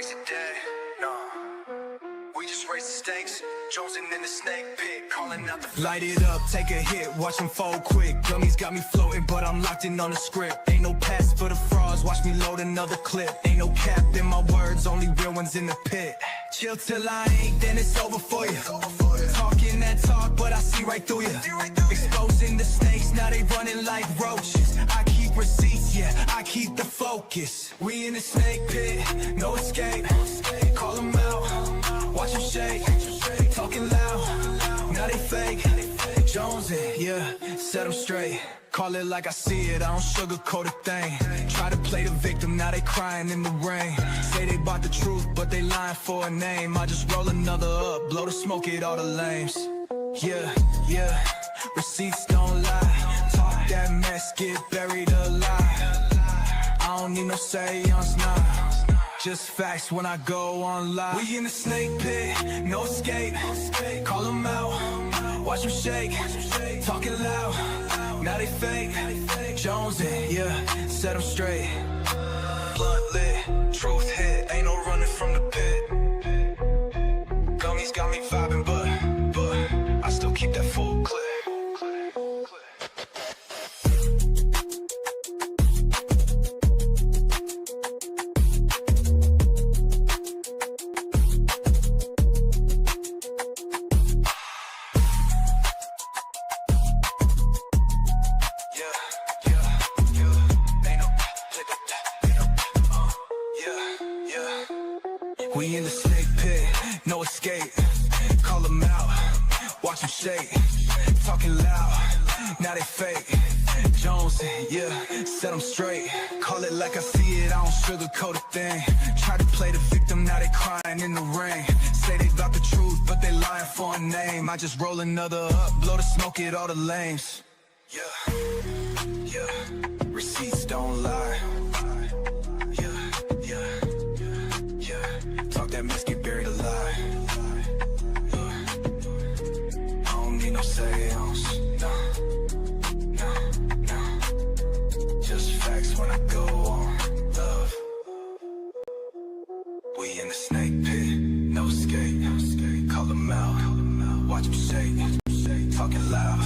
raise it dead, no. We just raise the stakes, Jonesing in the snake pit, calling out the light it up, take a hit, watch them fold quick. Gummies got me floating, but I'm locked in on the script. Ain't no pass for the frauds, watch me load another clip. Ain't no cap in my words, only real ones in the pit. Chill till I ain't, then it's over for you. Talking that talk, but I see right through you. Exposing the snakes, now they running like roaches. I keep receipts, yeah, I keep the focus. We in the snake pit, no escape. Call them out, watch them shake. Talking loud, now they fake. Jonesing, yeah, set them straight. Call it like I see it, I don't sugarcoat a thing. Try to play the victim, now they crying in the rain. Say they bought the truth, but they lying for a name. I just roll another up, blow the smoke at all the lames. Yeah, yeah, receipts don't lie. Talk that mess, get buried alive. I don't need no seance now. Just facts when I go on live. We in the snake pit, no escape. Call them out, watch them shake. Talking loud, now they fake. Jonesing, yeah, set them straight. Blunt lit, truth hit, ain't no running from the pit. Gummies got me vibing, but I still keep that full clip. We in the snake pit, no escape. Call them out, watch them shake. Talking loud, now they fake. Jones, yeah, set them straight. Call it like I see it, I don't sugarcoat a thing. Try to play the victim, now they crying in the rain. Say they got the truth, but they lying for a name. I just roll another up, blow the smoke at all the lames. Yeah, yeah, receipts don't lie. That mess get buried alive. I don't need no seance, no. Just facts when I go on love. We in the snake pit, no escape. Call them out, watch them shake. Talking loud,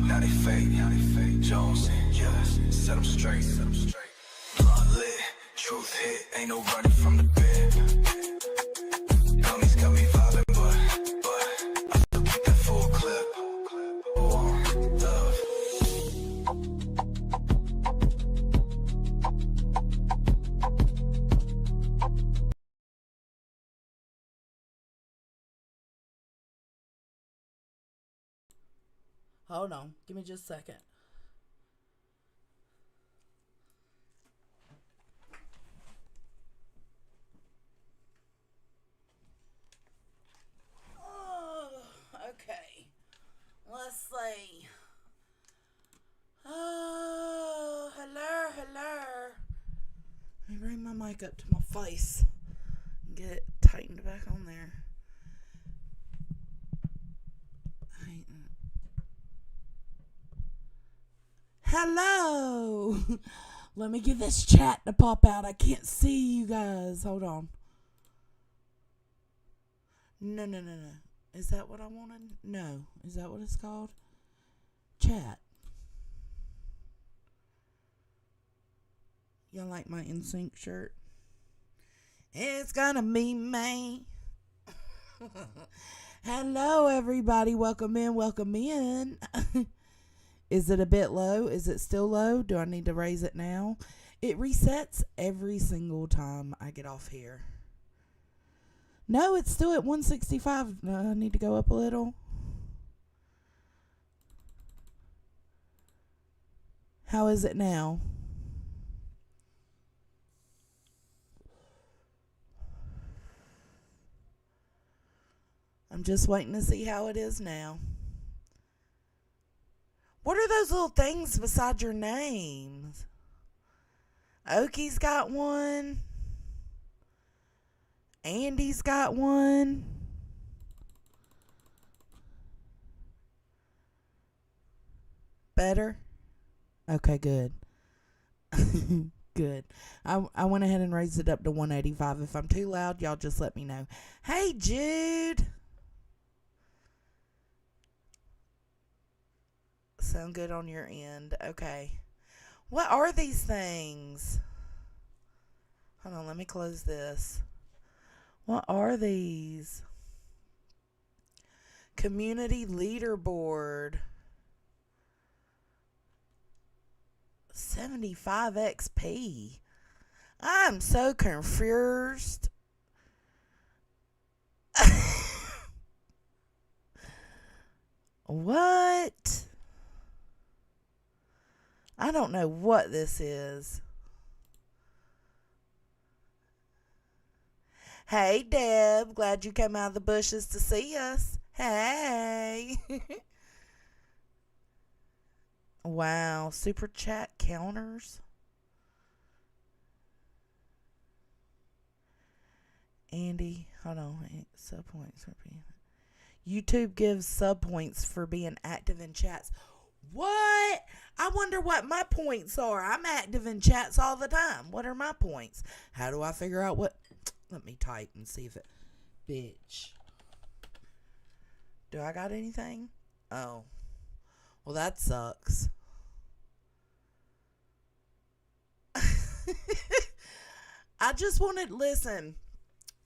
now they fake. Jones, yeah, set them straight. Blunt lit, truth hit, ain't no running from the bed. Got me vibing, but I still keep that full clip. Love. Hold on, give me just a second. Okay, let's see. Oh, hello. Let me bring my mic up to my face and get it tightened back on there. Hello. Let me get this chat to pop out. I can't see you guys. Hold on. No. Is that what I wanted? No. Is that what it's called? Chat. Y'all like my NSYNC shirt? It's gonna be me. Hello, everybody. Welcome in. Is it a bit low? Is it still low? Do I need to raise it now? It resets every single time I get off here. No, it's still at 165. I need to go up a little. How is it now? I'm just waiting to see how it is now. What are those little things beside your names? Oki's got one. Andy's got one. Better? Okay, good. Good. I went ahead and raised it up to 185. If I'm too loud, y'all just let me know. Hey, Jude. Sound good on your end. Okay. What are these things? Hold on, let me close this. What are these? Community leaderboard. 75 XP. I'm so confused. What? I don't know what this is. Hey, Deb. Glad you came out of the bushes to see us. Hey. Wow. Super chat counters. Andy, hold on. Sub points for being. YouTube gives sub points for being active in chats. What? I wonder what my points are. I'm active in chats all the time. What are my points? How do I figure out what? Let me type and see if it. Bitch. Do I got anything? Oh. Well, that sucks. I just wanted, listen,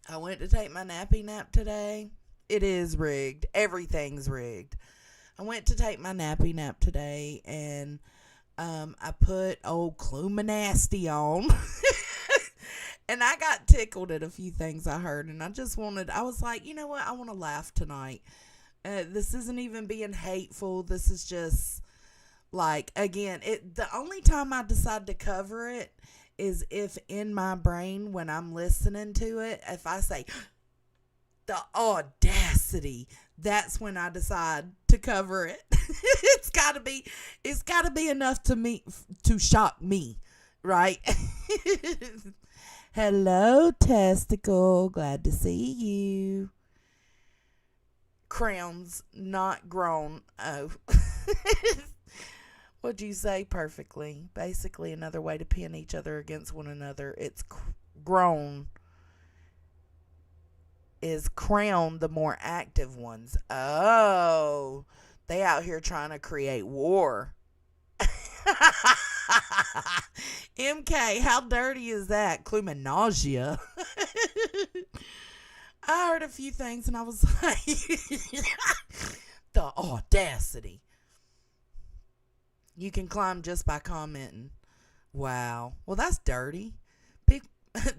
I went to take my nappy nap today. It is rigged. Everything's rigged. I went to take my nappy nap today, and I put old Cluminasty on. And I got tickled at a few things I heard, and I was like, you know what? I want to laugh tonight. This isn't even being hateful. This is just, like, again, the only time I decide to cover it is if in my brain, when I'm listening to it, if I say, the audacity, that's when I decide to cover it. It's gotta be enough to shock me, right? Hello, testicle. Glad to see you. Crowns not grown. Oh. What'd you say? Perfectly. Basically, another way to pin each other against one another. It's grown is crown the more active ones. Oh, they out here trying to create war. MK, how dirty is that? Clumanagia. I heard a few things and I was like, the audacity. You can climb just by commenting. Wow. Well, that's dirty.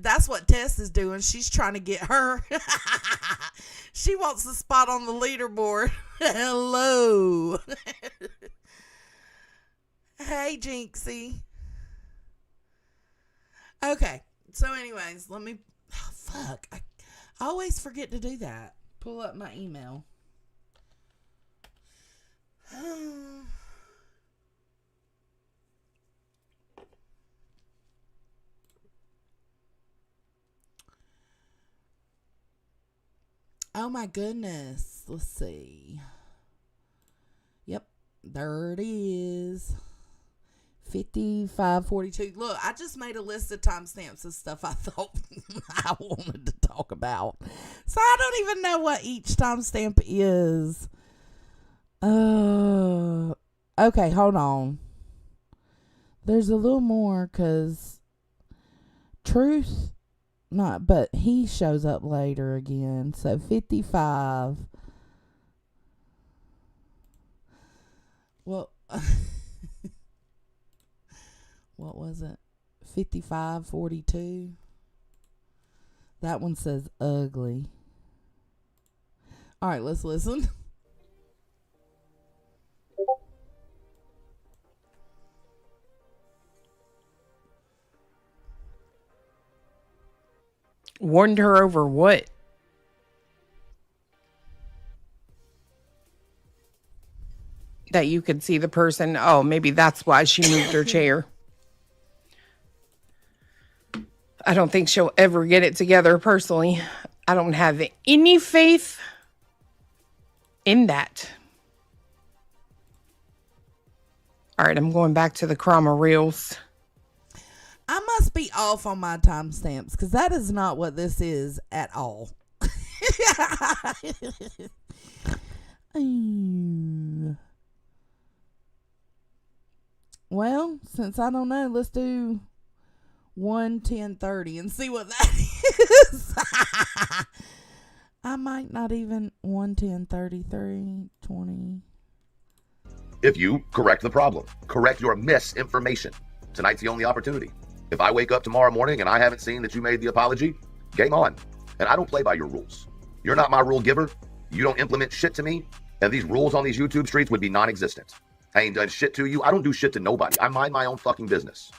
That's what Tess is doing. She's trying to get her. She wants the spot on the leaderboard. Hello. Hey, Jinxie. Okay. So anyways, let me... Oh, fuck. I always forget to do that. Pull up my email. Oh my goodness. Let's see. Yep. There it is. 5542. Look, I just made a list of timestamps of stuff I thought I wanted to talk about. So I don't even know what each timestamp is. Okay, hold on. There's a little more because Truth, not, but he shows up later again. So 55. Well, what was it? 5542. That one says ugly. All right, let's listen. Warned her over what? That you could see the person. Oh, maybe that's why she moved her chair. I don't think she'll ever get it together personally. I don't have any faith in that. All right, I'm going back to the Krama Reels. I must be off on my timestamps because that is not what this is at all. Well, since I don't know, let's do 1:10:30 and see what that is. I might not even 1:10:33:20. If you correct the problem, correct your misinformation. Tonight's the only opportunity. If I wake up tomorrow morning and I haven't seen that you made the apology, game on. And I don't play by your rules. You're not my rule giver. You don't implement shit to me. And these rules on these YouTube streets would be non-existent. I ain't done shit to you. I don't do shit to nobody. I mind my own fucking business.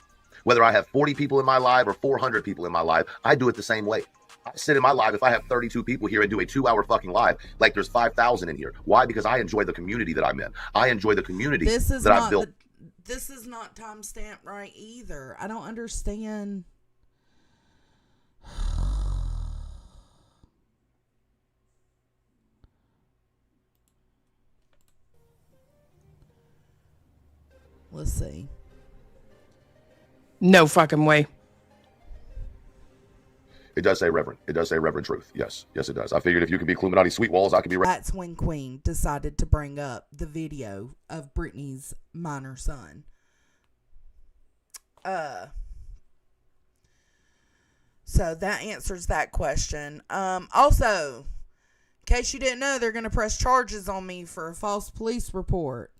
Whether I have 40 people in my live or 400 people in my live, I do it the same way. I sit in my live, if I have 32 people here and do a 2-hour fucking live, like there's 5,000 in here. Why? Because I enjoy the community that I'm in. I enjoy the community that I've built. This is not timestamp right either. I don't understand. Let's see. No fucking way. It does say Reverend. It does say Reverend Truth. Yes. Yes, it does. I figured if you can be Illuminati Sweet Walls, I can be That's when Queen decided to bring up the video of Britney's minor son. So that answers that question. Also, in case you didn't know, they're going to press charges on me for a false police report.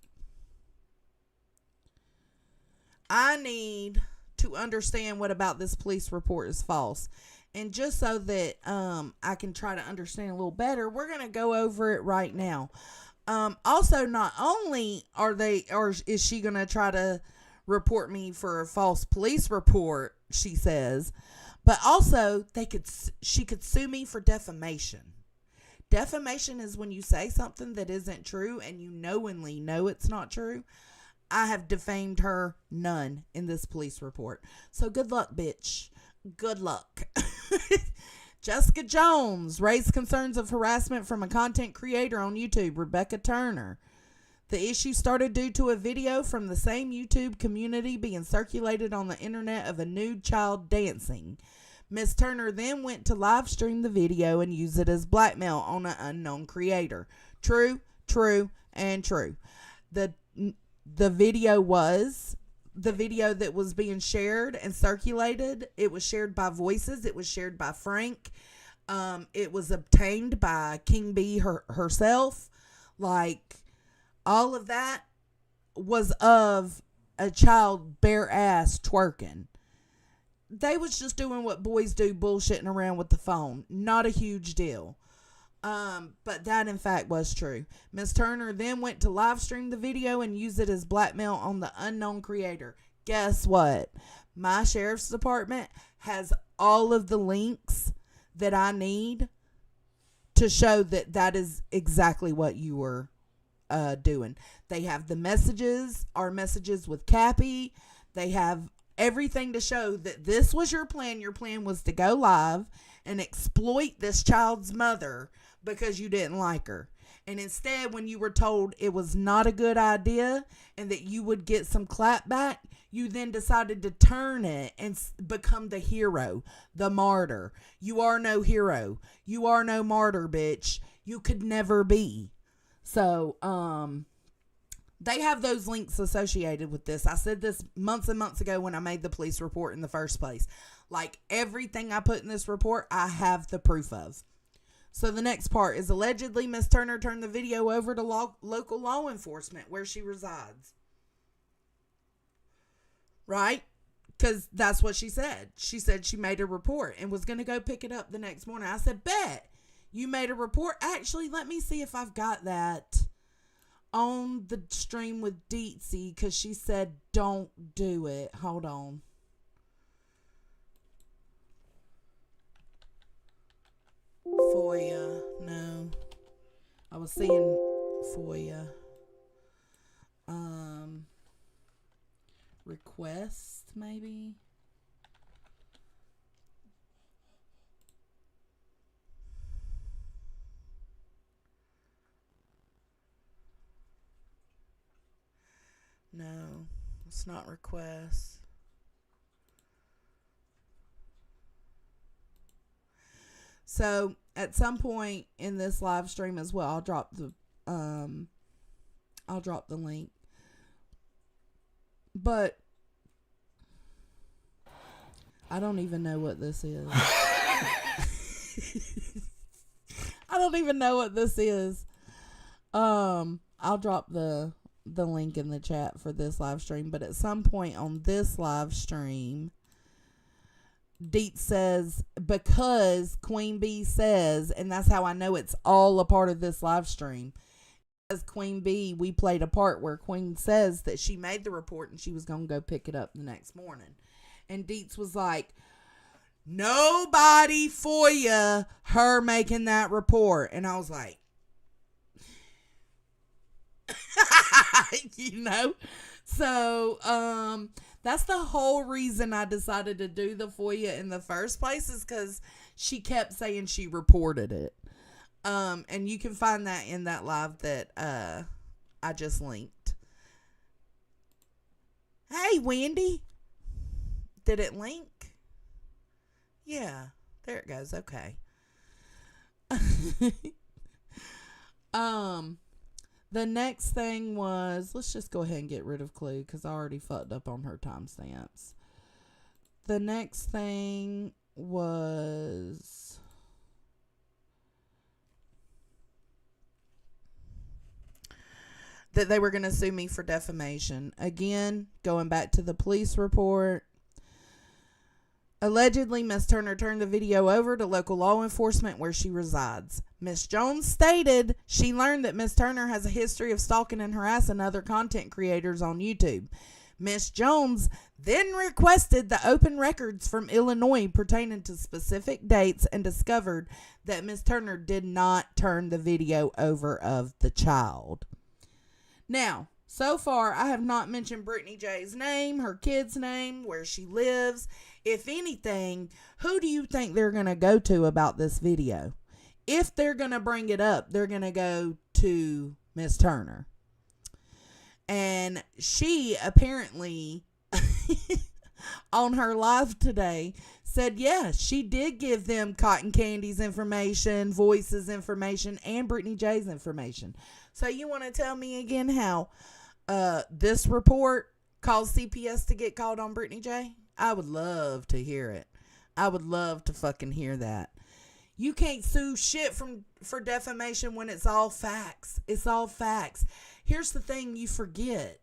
I need to understand what about this police report is false. And just so that I can try to understand a little better, we're going to go over it right now. Also, not only is she going to try to report me for a false police report, she says, but also she could sue me for defamation. Defamation is when you say something that isn't true and you knowingly know it's not true. I have defamed her none in this police report. So good luck, bitch. Good luck. Jessica Jones raised concerns of harassment from a content creator on YouTube, Rebecca Turner. The issue started due to a video from the same YouTube community being circulated on the internet of a nude child dancing. Ms. Turner then went to live stream the video and use it as blackmail on an unknown creator. True, and true. The video that was being shared and circulated, it was shared by Voices. It was shared by Frank. It was obtained by King Bee herself. Like, all of that was of a child bare ass twerking. They was just doing what boys do, bullshitting around with the phone. Not a huge deal. But that in fact was true. Ms. Turner then went to live stream the video and use it as blackmail on the unknown creator. Guess what? My sheriff's department has all of the links that I need to show that that is exactly what you were doing. They have the messages, our messages with Cappy. They have everything to show that this was your plan. Your plan was to go live and exploit this child's mother because you didn't like her. And instead, when you were told it was not a good idea and that you would get some clapback, you then decided to turn it and become the hero, the martyr. You are no hero. You are no martyr, bitch. You could never be. So, they have those links associated with this. I said this months and months ago when I made the police report in the first place. Like, everything I put in this report, I have the proof of. So the next part is allegedly Miss Turner turned the video over to local law enforcement where she resides. Right? Because that's what she said. She said she made a report and was going to go pick it up the next morning. I said, bet you made a report. Actually, let me see if I've got that on the stream with Deetsy because she said don't do it. Hold on. FOIA. No. I was seeing FOIA. Request, maybe? No. It's not request. So at some point in this live stream as well, I'll drop the link. But I don't even know what this is. I don't even know what this is. I'll drop the link in the chat for this live stream, but at some point on this live stream, Deet says, because Queen Bee says, and that's how I know it's all a part of this live stream. As Queen Bee, we played a part where Queen says that she made the report and she was going to go pick it up the next morning. And Deets was like, nobody for you, her making that report. And I was like, So, that's the whole reason I decided to do the FOIA in the first place, is because she kept saying she reported it. And you can find that in that live that I just linked. Hey, Wendy. Did it link? Yeah, there it goes. Okay. The next thing was, let's just go ahead and get rid of Clue because I already fucked up on her timestamps. The next thing was that they were going to sue me for defamation. Again, going back to the police report. Allegedly, Miss Turner turned the video over to local law enforcement where she resides. Miss Jones stated she learned that Miss Turner has a history of stalking and harassing other content creators on YouTube. Miss Jones then requested the open records from Illinois pertaining to specific dates and discovered that Miss Turner did not turn the video over of the child. Now, so far, I have not mentioned Brittany J's name, her kid's name, where she lives. If anything, who do you think they're going to go to about this video? If they're going to bring it up, they're going to go to Miss Turner. And she apparently, on her live today, said, yeah, she did give them Cotton Candy's information, Voice's information, and Brittany J's information. So you want to tell me again how this report caused CPS to get called on Brittany J? I would love to hear it. I would love to fucking hear that. You can't sue shit for defamation when it's all facts. It's all facts. Here's the thing you forget.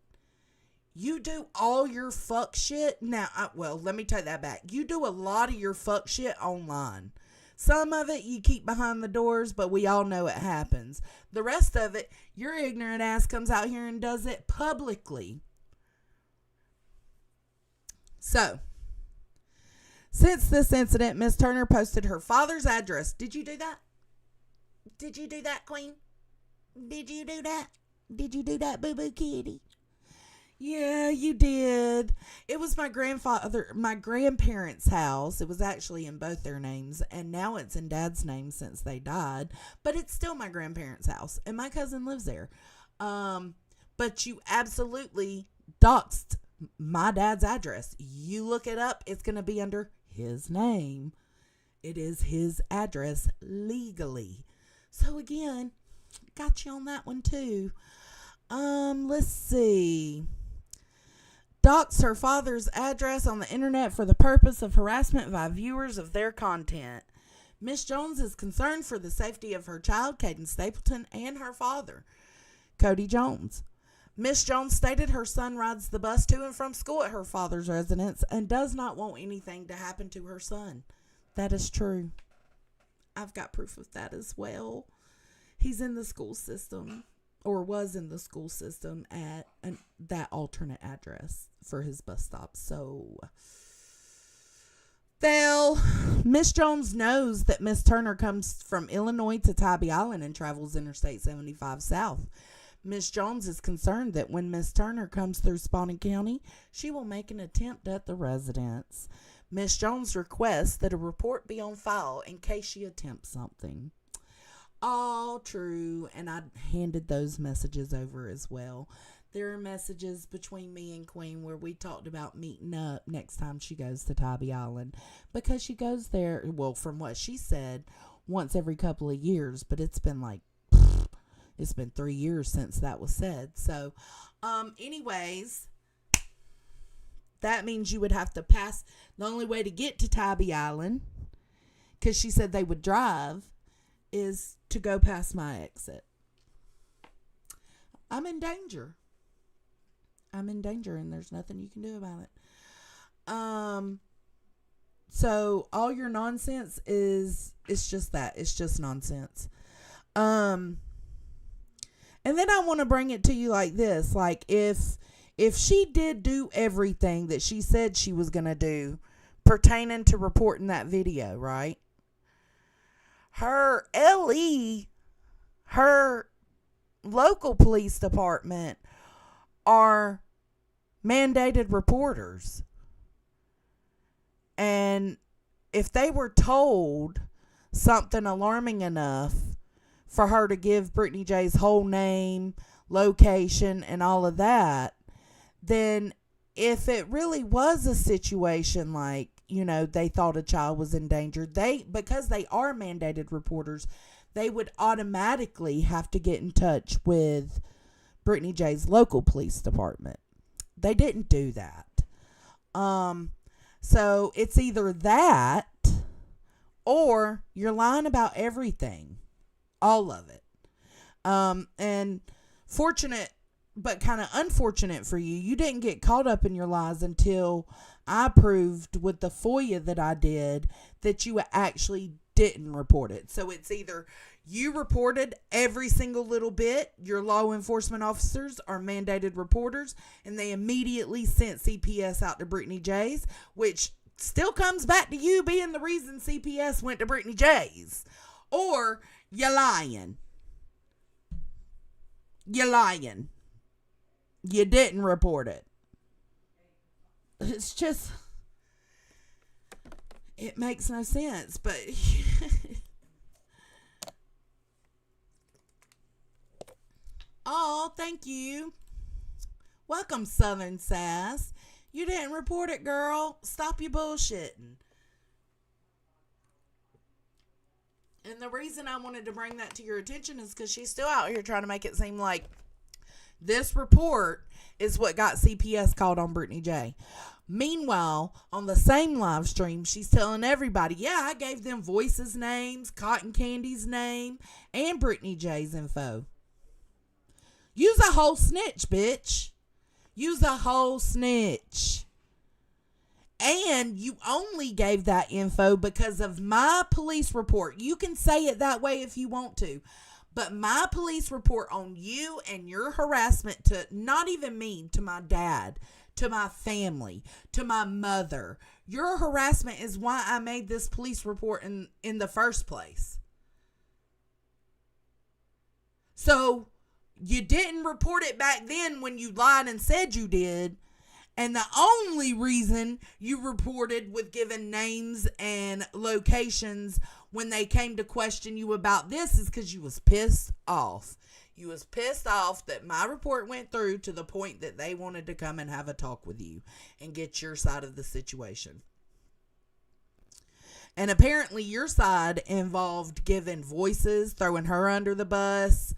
You do all your fuck shit. Now, let me take that back. You do a lot of your fuck shit online. Some of it you keep behind the doors, but we all know it happens. The rest of it, your ignorant ass comes out here and does it publicly. So, since this incident, Miss Turner posted her father's address. Did you do that? Did you do that, Queen? Did you do that? Did you do that, boo-boo kitty? Yeah, you did. It was my grandparents' house. It was actually in both their names, and now it's in Dad's name since they died. But it's still my grandparents' house, and my cousin lives there. But you absolutely doxed my dad's address. You look it up, it's going to be under his name. It is his address legally. So again, got you on that one too. Let's see. Doxed her father's address on the internet for the purpose of harassment by viewers of their content. Miss Jones is concerned for the safety of her child, Caden Stapleton, and her father, Cody Jones. Miss Jones stated her son rides the bus to and from school at her father's residence and does not want anything to happen to her son. That is true. I've got proof of that as well. He's in the school system, or was in the school system at that alternate address for his bus stop. So, well, Miss Jones knows that Miss Turner comes from Illinois to Tybee Island and travels Interstate 75 South. Miss Jones is concerned that when Miss Turner comes through Spawning County, she will make an attempt at the residence. Miss Jones requests that a report be on file in case she attempts something. All true, and I handed those messages over as well. There are messages between me and Queen where we talked about meeting up next time she goes to Tybee Island, because she goes there, well, from what she said, once every couple of years, but it's been like, it's been 3 years since that was said. So, anyways, that means you would have to pass. The only way to get to Tybee Island, because she said they would drive, is to go past my exit. I'm in danger. And there's nothing you can do about it. So all your nonsense it's just that. It's just nonsense. And then I want to bring it to you like this. Like, if she did do everything that she said she was going to do pertaining to reporting that video, right? Her LE, her local police department are mandated reporters. And if they were told something alarming enough for her to give Brittany J's whole name, location, and all of that, then if it really was a situation like, you know, they thought a child was in danger, because they are mandated reporters, they would automatically have to get in touch with Brittany J's local police department. They didn't do that. So it's either that or you're lying about everything. All of it. And fortunate, but kind of unfortunate for you, you didn't get caught up in your lies until I proved with the FOIA that I did that you actually didn't report it. So it's either you reported every single little bit, your law enforcement officers are mandated reporters, and they immediately sent CPS out to Brittany J's, which still comes back to you being the reason CPS went to Brittany J's. Or you're lying. You're lying. You didn't report it. It's just, it makes no sense, but oh, thank you. Welcome, Southern Sass. You didn't report it, girl. Stop your bullshitting. And the reason I wanted to bring that to your attention is because she's still out here trying to make it seem like this report is what got CPS called on Brittany J. Meanwhile, on the same live stream, she's telling everybody, yeah, I gave them Voice's names, Cotton Candy's name, and Brittany J's info. Use a whole snitch, bitch. Use a whole snitch. And you only gave that info because of my police report. You can say it that way if you want to. But my police report on you and your harassment to not even me, to my dad, to my family, to my mother. Your harassment is why I made this police report in the first place. So you didn't report it back then when you lied and said you did. And the only reason you reported with giving names and locations when they came to question you about this is because you was pissed off. You was pissed off that my report went through to the point that they wanted to come and have a talk with you and get your side of the situation. And apparently your side involved giving Voices, throwing her under the bus.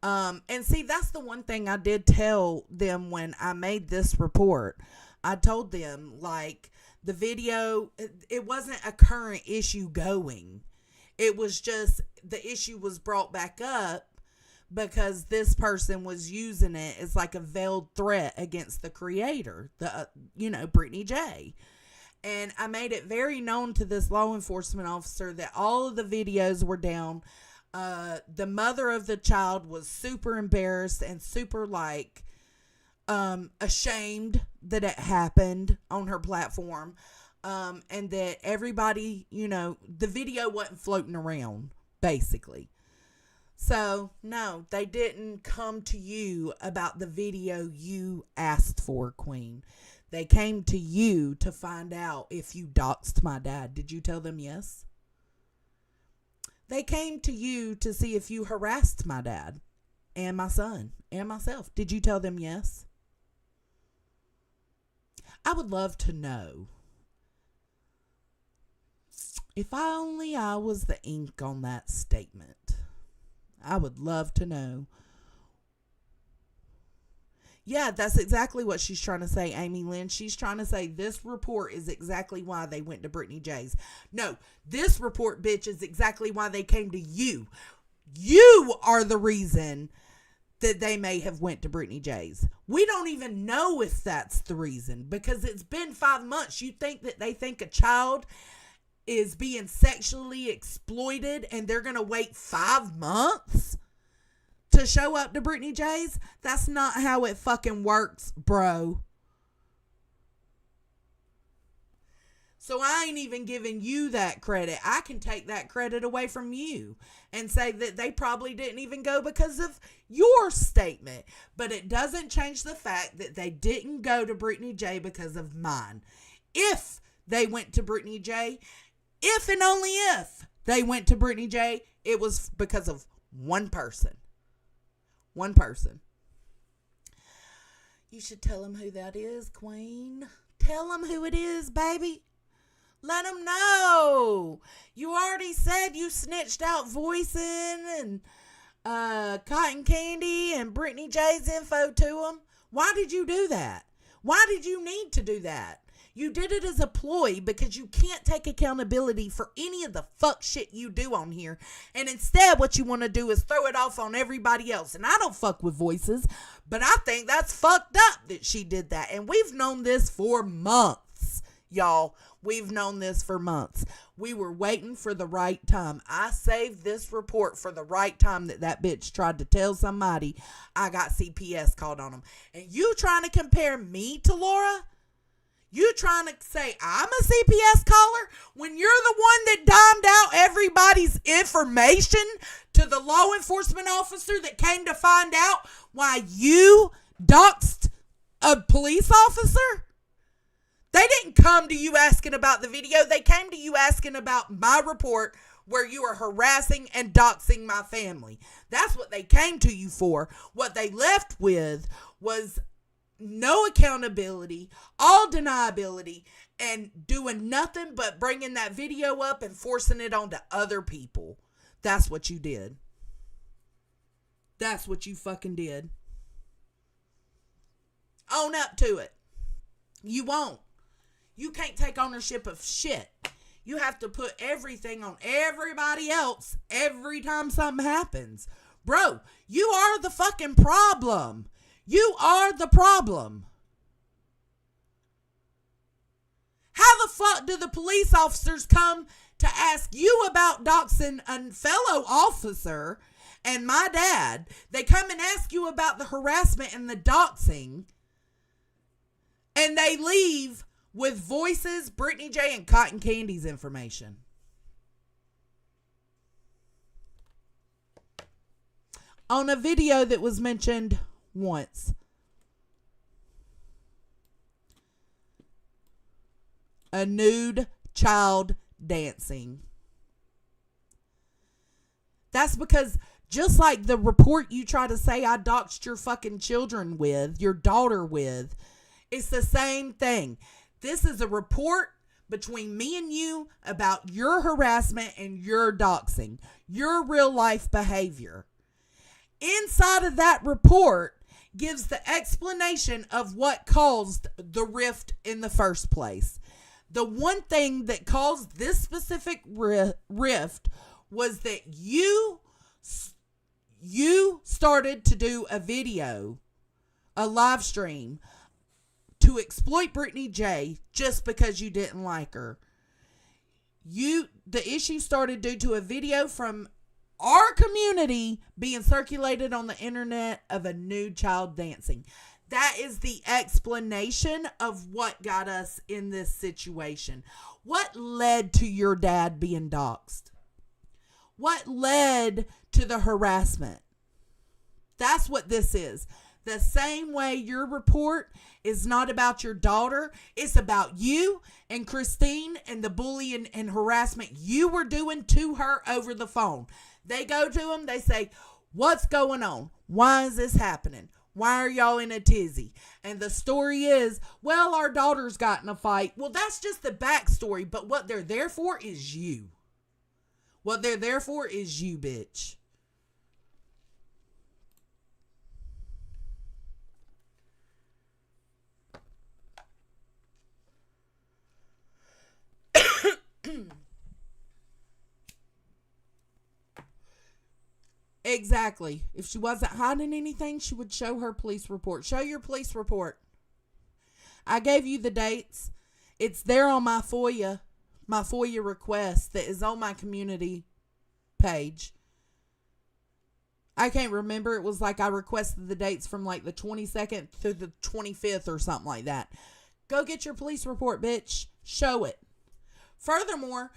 And see, that's the one thing I did tell them when I made this report. I told them, like, the video, it wasn't a current issue going. It was just the issue was brought back up because this person was using it as like a veiled threat against the creator, Brittany J. And I made it very known to this law enforcement officer that all of the videos were down. The mother of the child was super embarrassed and super ashamed that it happened on her platform. And that everybody, the video wasn't floating around, basically. So, no, they didn't come to you about the video you asked for, Queen. They came to you to find out if you doxed my dad. Did you tell them yes? They came to you to see if you harassed my dad and my son and myself. Did you tell them yes? I would love to know. If I was the ink on that statement, I would love to know. Yeah, that's exactly what she's trying to say, Amy Lynn. She's trying to say this report is exactly why they went to Brittany J's. No, this report, bitch, is exactly why they came to you. You are the reason that they may have went to Brittany J's. We don't even know if that's the reason because it's been 5 months. You think that they think a child is being sexually exploited and they're going to wait 5 months to show up to Brittany J's? That's not how it fucking works, bro. So I ain't even giving you that credit. I can take that credit away from you and say that they probably didn't even go because of your statement. But it doesn't change the fact that they didn't go to Brittany J because of mine. If they went to Brittany J, if and only if they went to Brittany J, it was because of one person. One person. You should tell them who that is, Queen. Tell them who it is, baby. Let them know. You already said you snitched out Voicing and Cotton Candy and Brittany J's info to them. Why did you do that? Why did you need to do that? You did it as a ploy because you can't take accountability for any of the fuck shit you do on here. And instead, what you want to do is throw it off on everybody else. And I don't fuck with Voices, but I think that's fucked up that she did that. And we've known this for months, y'all. We've known this for months. We were waiting for the right time. I saved this report for the right time that bitch tried to tell somebody I got CPS called on them. And you trying to compare me to Laura? You trying to say I'm a CPS caller when you're the one that dimed out everybody's information to the law enforcement officer that came to find out why you doxed a police officer? They didn't come to you asking about the video. They came to you asking about my report where you are harassing and doxing my family. That's what they came to you for. What they left with was no accountability, all deniability, and doing nothing but bringing that video up and forcing it onto other people. That's what you did. That's what you fucking did. Own up to it. You won't. You can't take ownership of shit. You have to put everything on everybody else every time something happens. Bro, you are the fucking problem. You are the problem. How the fuck do the police officers come to ask you about doxing a fellow officer and my dad? They come and ask you about the harassment and the doxing, and they leave with Voices, Brittany J, and Cotton Candy's information. On a video that was mentioned once. A nude child dancing. That's because just like the report you try to say I doxed your fucking children with, your daughter with, it's the same thing. This is a report between me and you about your harassment and your doxing, your real life behavior. Inside of that report gives the explanation of what caused the rift in the first place. The one thing that caused this specific rift was that you started to do a video, a live stream, to exploit Brittany J just because you didn't like her. The issue started due to a video from our community being circulated on the internet of a nude child dancing. That is the explanation of what got us in this situation. What led to your dad being doxxed? What led to the harassment? That's what this is. The same way your report is not about your daughter, it's about you and Christine and the bullying and harassment you were doing to her over the phone. They go to him, they say, what's going on? Why is this happening? Why are y'all in a tizzy? And the story is, well, our daughters got in a fight. Well, that's just the backstory. But what they're there for is you. What they're there for is you, bitch. Exactly. If she wasn't hiding anything, she would show her police report. Show your police report. I gave you the dates. It's there on my FOIA request that is on my community page. I can't remember. It was like I requested the dates from like the 22nd through the 25th or something like that. Go get your police report, bitch. Show it. Furthermore,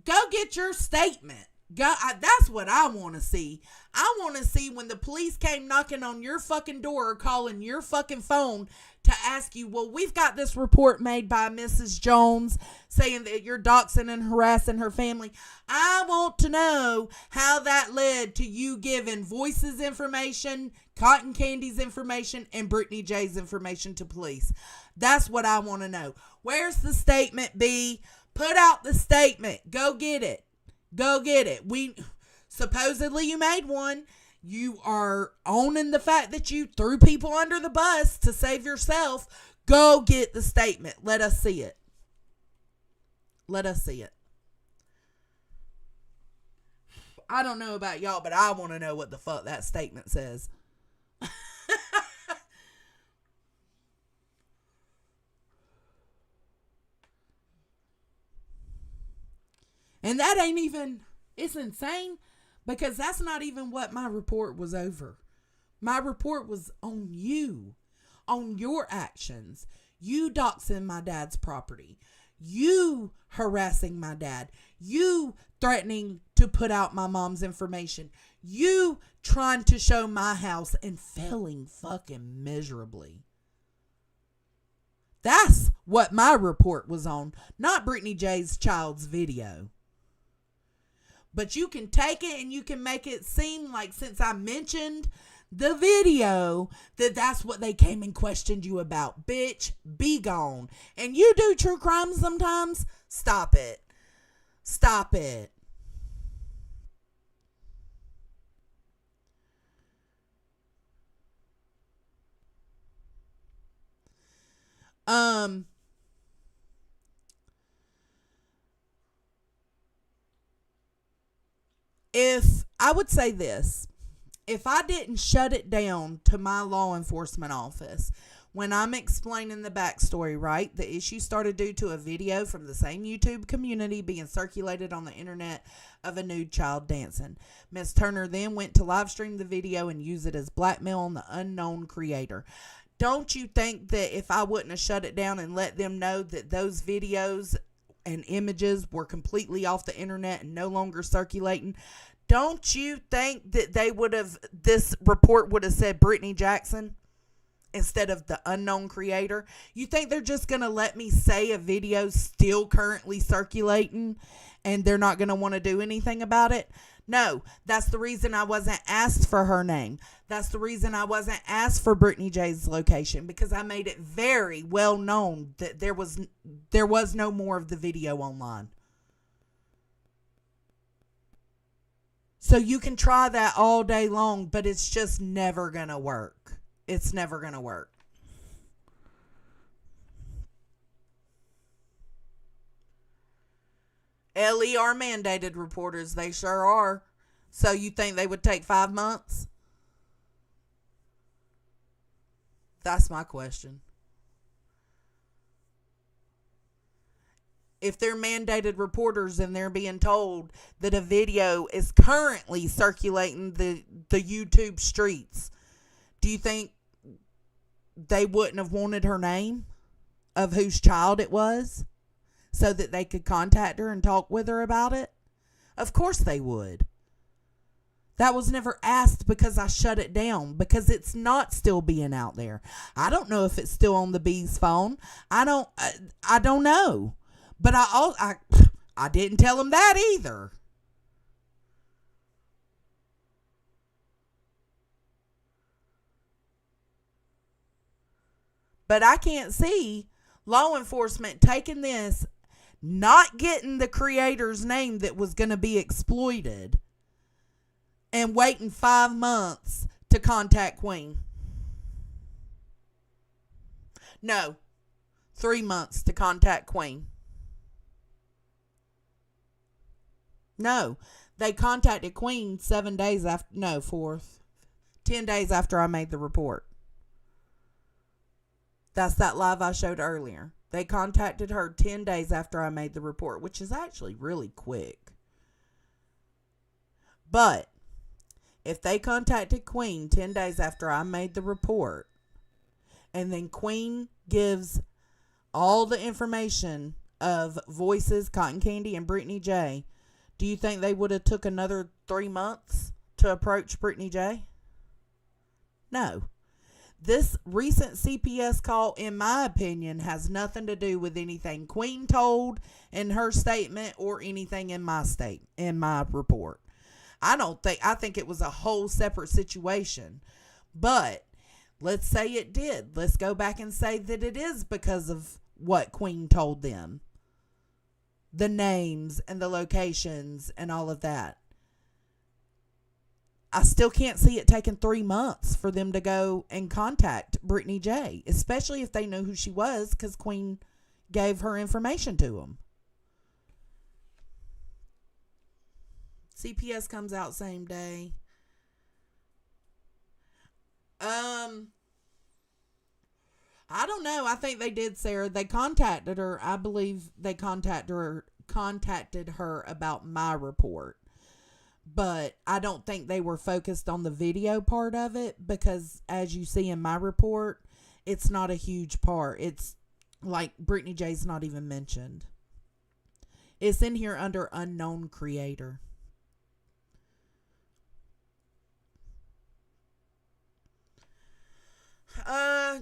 go get your statement. That's what I want to see. I want to see when the police came knocking on your fucking door or calling your fucking phone to ask you, well, we've got this report made by Mrs. Jones saying that you're doxing and harassing her family. I want to know how that led to you giving Voice's information, Cotton Candy's information, and Brittany J's information to police. That's what I want to know. Where's the statement, B? Put out the statement. Go get it. Go get it. Supposedly you made one. You are owning the fact that you threw people under the bus to save yourself. Go get the statement. Let us see it. Let us see it. I don't know about y'all, but I want to know what the fuck that statement says. And that ain't even, it's insane because that's not even what my report was over. My report was on you, on your actions. You doxing my dad's property. You harassing my dad. You threatening to put out my mom's information. You trying to show my house and failing fucking miserably. That's what my report was on, not Brittany J's child's video. But you can take it and you can make it seem like since I mentioned the video that that's what they came and questioned you about. Bitch, be gone. And you do true crime sometimes? Stop it. Stop it. If I would say this, if I didn't shut it down to my law enforcement office when I'm explaining the backstory, right? The issue started due to a video from the same YouTube community being circulated on the internet of a nude child dancing. Miss Turner then went to live stream the video and use it as blackmail on the unknown creator. Don't you think that if I wouldn't have shut it down and let them know that those videos and images were completely off the internet and no longer circulating, don't you think that this report would have said Brittany Jackson instead of the unknown creator? You think they're just going to let me say a video's still currently circulating and they're not going to want to do anything about it? No, that's the reason I wasn't asked for her name. That's the reason I wasn't asked for Brittany J's location, because I made it very well known that there was no more of the video online. So you can try that all day long, but it's just never going to work. It's never going to work. LE are mandated reporters. They sure are. So you think they would take 5 months? That's my question. If they're mandated reporters and they're being told that a video is currently circulating the YouTube streets, do you think they wouldn't have wanted her name of whose child it was so that they could contact her and talk with her about it? Of course they would. That was never asked because I shut it down, because it's not still being out there. I don't know if it's still on the B's phone. I don't know. But I didn't tell him that either. But I can't see law enforcement taking this, not getting the creator's name that was going to be exploited, and waiting 5 months to contact Queen. No, 3 months to contact Queen. No, they contacted Queen 7 days after, no, 10 days after I made the report. That's that live I showed earlier. They contacted her 10 days after I made the report, which is actually really quick. But if they contacted Queen 10 days after I made the report, and then Queen gives all the information of Voices, Cotton Candy, and Brittany J., do you think they would have took another 3 months to approach Brittany J? No. This recent CPS call, in my opinion, has nothing to do with anything Queen told in her statement or anything in my report. I think it was a whole separate situation. But let's say it did. Let's go back and say that it is because of what Queen told them. The names and the locations and all of that. I still can't see it taking 3 months for them to go and contact Brittany J, especially if they knew who she was, because Queen gave her information to them. CPS comes out same day. I don't know. I think they did, Sarah. They contacted her. I believe they contacted her about my report. But I don't think they were focused on the video part of it, because as you see in my report, it's not a huge part. It's like Brittany J's not even mentioned. It's in here under unknown creator.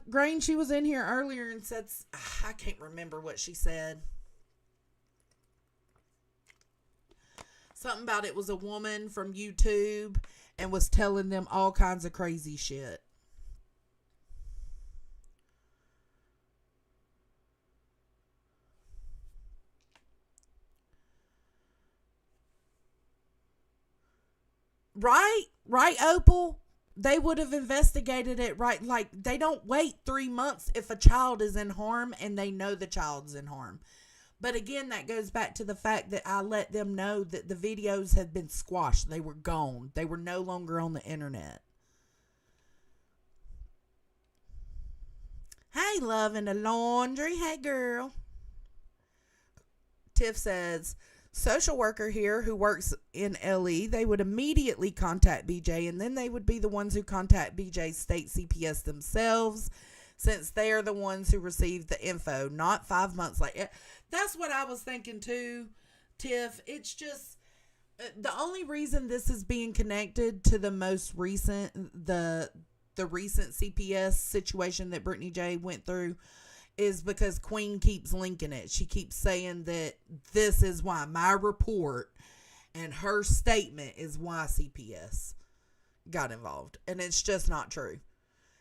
Grain, she was in here earlier and said, I can't remember what she said. Something about it was a woman from YouTube and was telling them all kinds of crazy shit. Right, Opal? They would have investigated it, right? Like, they don't wait 3 months if a child is in harm and they know the child's in harm. But again, that goes back to the fact that I let them know that the videos had been squashed. They were gone. They were no longer on the internet. Hey, love in the laundry. Hey, girl. Tiff says, social worker here who works in LE, they would immediately contact BJ, and then they would be the ones who contact BJ's state CPS themselves, since they are the ones who received the info, not 5 months later. That's what I was thinking too, Tiff. It's just the only reason this is being connected to the most recent, the recent CPS situation that Brittany J went through, is because Queen keeps linking it. She keeps saying that this is why my report and her statement is why CPS got involved. And it's just not true.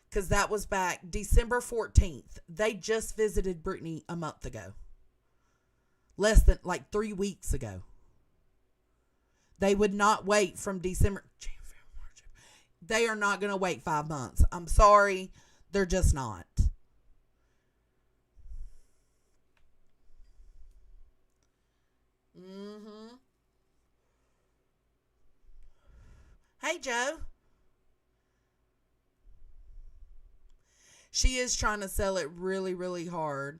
Because that was back December 14th. They just visited Brittany a month ago. Less than 3 weeks ago. They would not wait from December. They are not going to wait 5 months. I'm sorry. They're just not. Hey, Joe. She is trying to sell it really, really hard.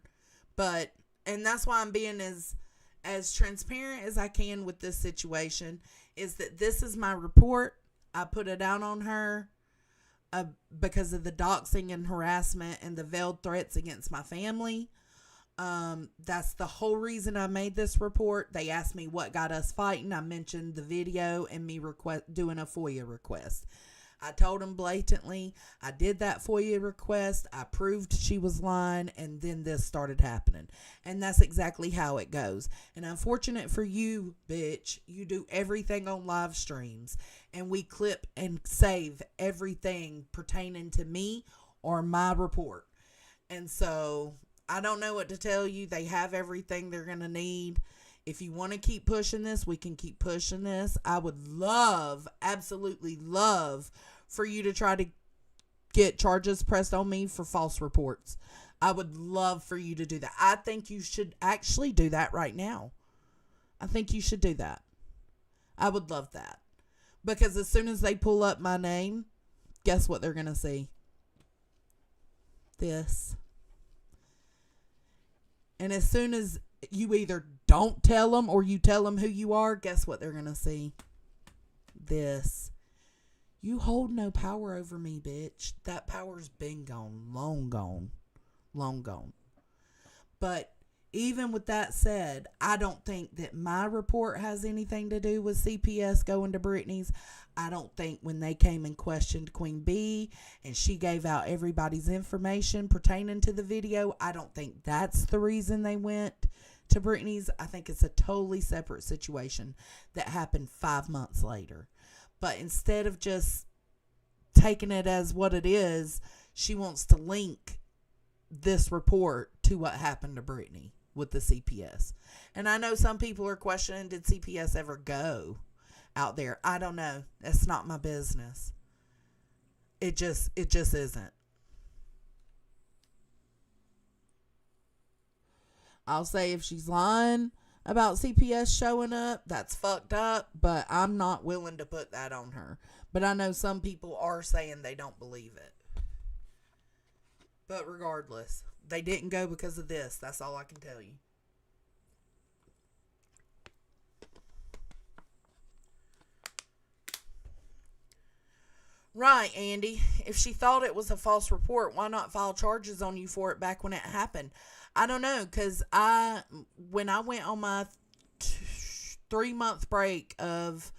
And that's why I'm being as transparent as I can with this situation, is that this is my report. I put it out on her because of the doxing and harassment and the veiled threats against my family. That's the whole reason I made this report. They asked me what got us fighting. I mentioned the video and me doing a FOIA request. I told them blatantly, I did that FOIA request. I proved she was lying, and then this started happening. And that's exactly how it goes. And unfortunate for you, bitch, you do everything on live streams, and we clip and save everything pertaining to me or my report. And so I don't know what to tell you. They have everything they're going to need. If you want to keep pushing this, we can keep pushing this. I would love, absolutely love, for you to try to get charges pressed on me for false reports. I would love for you to do that. I think you should actually do that right now. I think you should do that. I would love that. Because as soon as they pull up my name, guess what they're going to see? This. And as soon as you either don't tell them or you tell them who you are, guess what they're going to see? This. You hold no power over me, bitch. That power's been gone. Long gone. Long gone. But even with that said, I don't think that my report has anything to do with CPS going to Britney's. I don't think when they came and questioned Queen Bee and she gave out everybody's information pertaining to the video, I don't think that's the reason they went to Britney's. I think it's a totally separate situation that happened 5 months later. But instead of just taking it as what it is, she wants to link this report to what happened to Britney with the CPS. And I know some people are questioning, did CPS ever go out there? I don't know. That's not my business. It just isn't. I'll say if she's lying about CPS showing up, that's fucked up, but I'm not willing to put that on her. But I know some people are saying they don't believe it. But regardless, they didn't go because of this. That's all I can tell you. Right, Andy. If she thought it was a false report, why not file charges on you for it back when it happened? I don't know, because when I went on my 3-month break of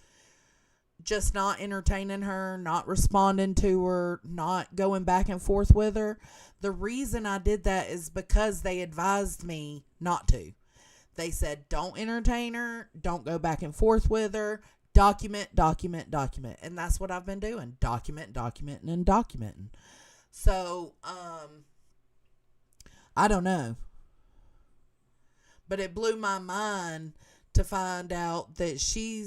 just not entertaining her, not responding to her, not going back and forth with her, the reason I did that is because they advised me not to. They said, don't entertain her, don't go back and forth with her, document. And that's what I've been doing. Documenting, and documenting. So, I don't know. But it blew my mind to find out that she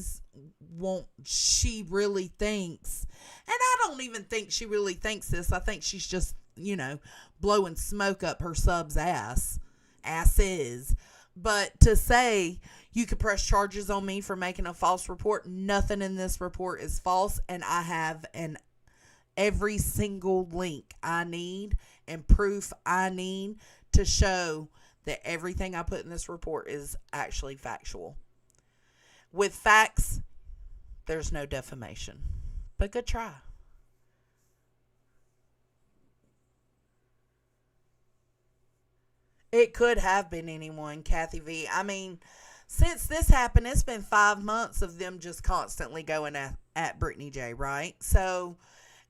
really thinks, and I don't even think she really thinks this. I think she's just, blowing smoke up her sub's asses. But to say you could press charges on me for making a false report, nothing in this report is false, and I have every single link I need and proof I need to show that everything I put in this report is actually factual. With facts, there's no defamation. But good try. It could have been anyone, Kathy V. I mean, since this happened, it's been 5 months of them just constantly going at Brittany J, right? So,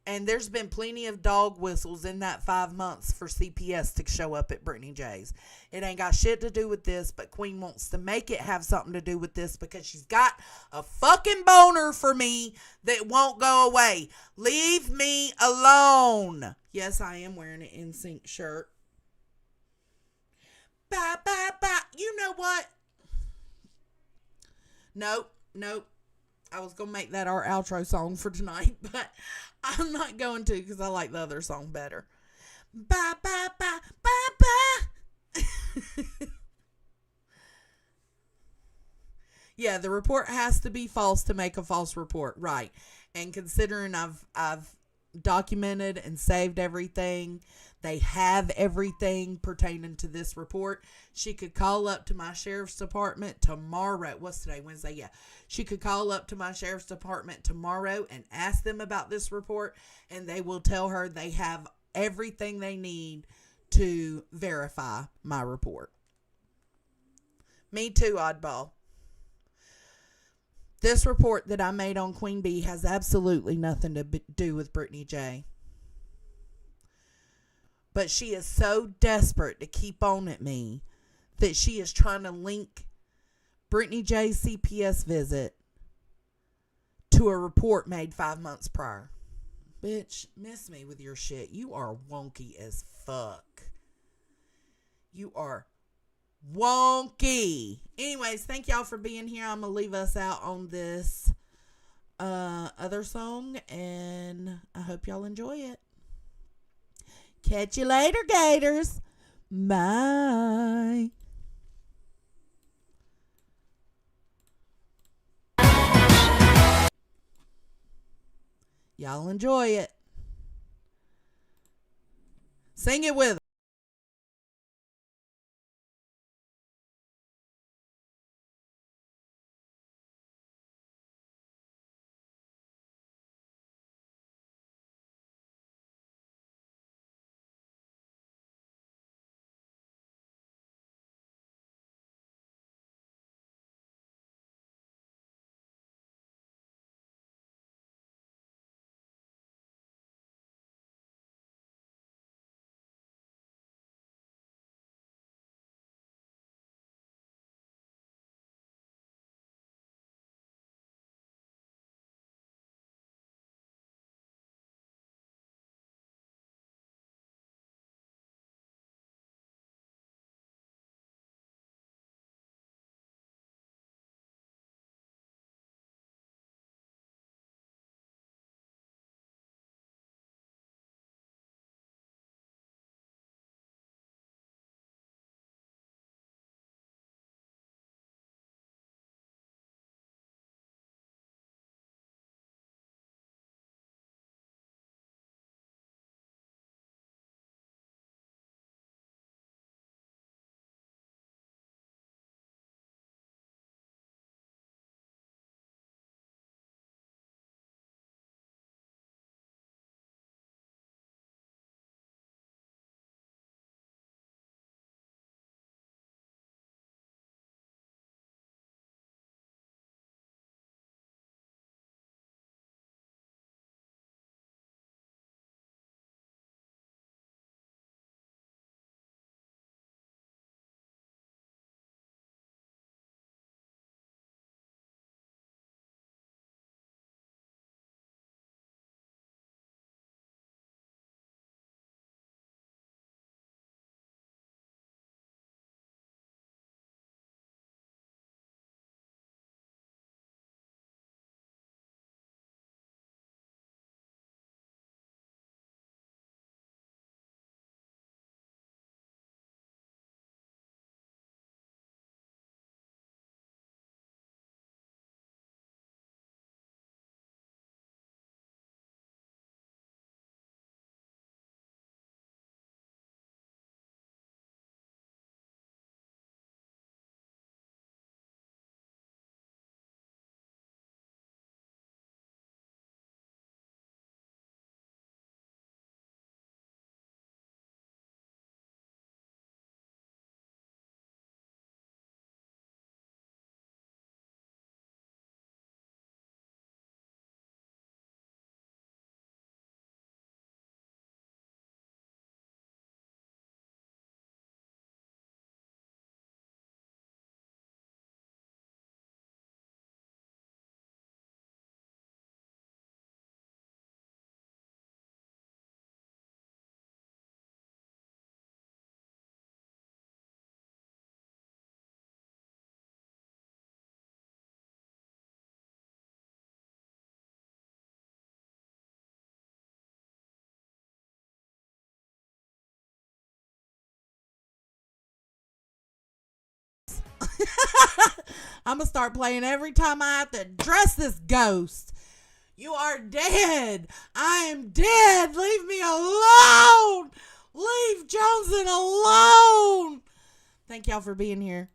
and there's been plenty of dog whistles in that 5 months for CPS to show up at Brittany J's. It ain't got shit to do with this, but Queen wants to make it have something to do with this because she's got a fucking boner for me that won't go away. Leave me alone. Yes, I am wearing an NSYNC shirt. Bye, bye, bye. You know what? Nope. I was going to make that our outro song for tonight, but I'm not going to because I like the other song better. Bye, bye, bye, bye, bye. Yeah, the report has to be false to make a false report, right? And considering I've documented and saved everything, they have everything pertaining to this report. She could call up to my sheriff's department tomorrow. What's today? Wednesday? Yeah. She could call up to my sheriff's department tomorrow and ask them about this report, and they will tell her they have everything they need to verify my report. Me too, oddball. This report that I made on Queen Bee has absolutely nothing to do with Brittany J. But she is so desperate to keep on at me that she is trying to link Brittany J's CPS visit to a report made 5 months prior. Bitch, miss me with your shit. You are wonky as fuck. You are wonky. Anyways, thank y'all for being here. I'm going to leave us out on this other song, and I hope y'all enjoy it. Catch you later, Gators. Bye. Y'all enjoy it. Sing it with us. I'm going to start playing every time I have to address this ghost. You are dead. I am dead. Leave me alone. Leave Joneson alone. Thank y'all for being here.